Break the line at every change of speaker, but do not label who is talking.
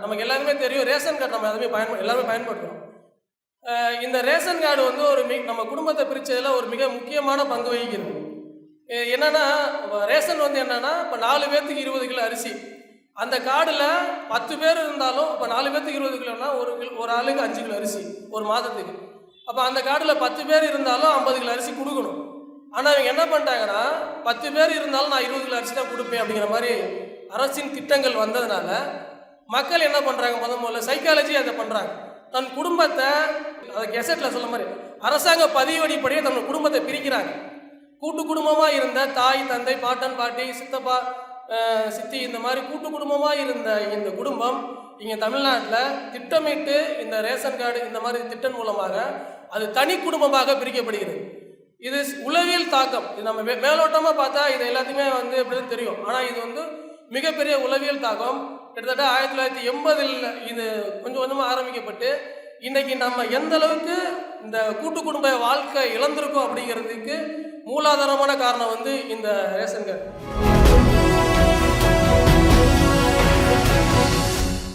நமக்கு எல்லாருமே தெரியும், ரேஷன் கார்டு நம்ம எல்லாருமே பயன்படுத்துகிறோம். இந்த ரேஷன் கார்டு வந்து நம்ம குடும்பத்தை பிரித்ததில் ஒரு மிக முக்கியமான பங்கு வகிக்கிறது. என்னென்னா, ரேஷன் வந்து என்னென்னா, இப்போ 4 பேர்த்துக்கு 20 கிலோ அரிசி, அந்த கார்டில் 10 பேர் இருந்தாலும் இப்போ 4 பேர்த்துக்கு 20 கிலோனா ஒரு ஆளுக்கு 5 கிலோ அரிசி ஒரு மாதத்துக்கு. அப்போ அந்த கார்டில் 10 பேர் இருந்தாலும் 50 கிலோ அரிசி கொடுக்கணும். ஆனால் இவங்க என்ன பண்ணிட்டாங்கன்னா, 10 பேர் இருந்தாலும் நான் 20 கிலோ அரிசி தான் கொடுப்பேன் அப்படிங்கிற மாதிரி அரசின் திட்டங்கள் வந்ததுனால மக்கள் என்ன பண்ணுறாங்க, முதல்ல சைக்காலஜி அதை பண்ணுறாங்க. தன் குடும்பத்தை, அதை கெசட்டில் சொல்ல மாதிரி அரசாங்க பதிவடிப்படியே தன் குடும்பத்தை பிரிக்கிறாங்க. கூட்டு குடும்பமாக இருந்த தாய் தந்தை பாட்டன் பாட்டி சித்தப்பா சித்தி இந்த மாதிரி கூட்டு குடும்பமாக இருந்த இந்த குடும்பம் இங்கே தமிழ்நாட்டில் திட்டமிட்டு இந்த ரேஷன் கார்டு இந்த மாதிரி திட்டம் மூலமாக அது தனி குடும்பமாக பிரிக்கப்படுகிறது. இது உளவியல் தாக்கம். இது நம்ம மேலோட்டமாக பார்த்தா இது எல்லாத்தையுமே வந்து எப்படின்னு தெரியும். ஆனால் இது வந்து மிகப்பெரிய உளவியல் தாக்கம். கிட்டத்தட்ட 1980 இது கொஞ்சம் கொஞ்சமாக ஆரம்பிக்கப்பட்டு இன்னைக்கு நம்ம எந்த அளவுக்கு இந்த கூட்டு குடும்ப வாழ்க்கை இழந்திருக்கோம் அப்படிங்கிறதுக்கு மூலாதாரமான காரணம் வந்து இந்த ரேஷன் கார்டு.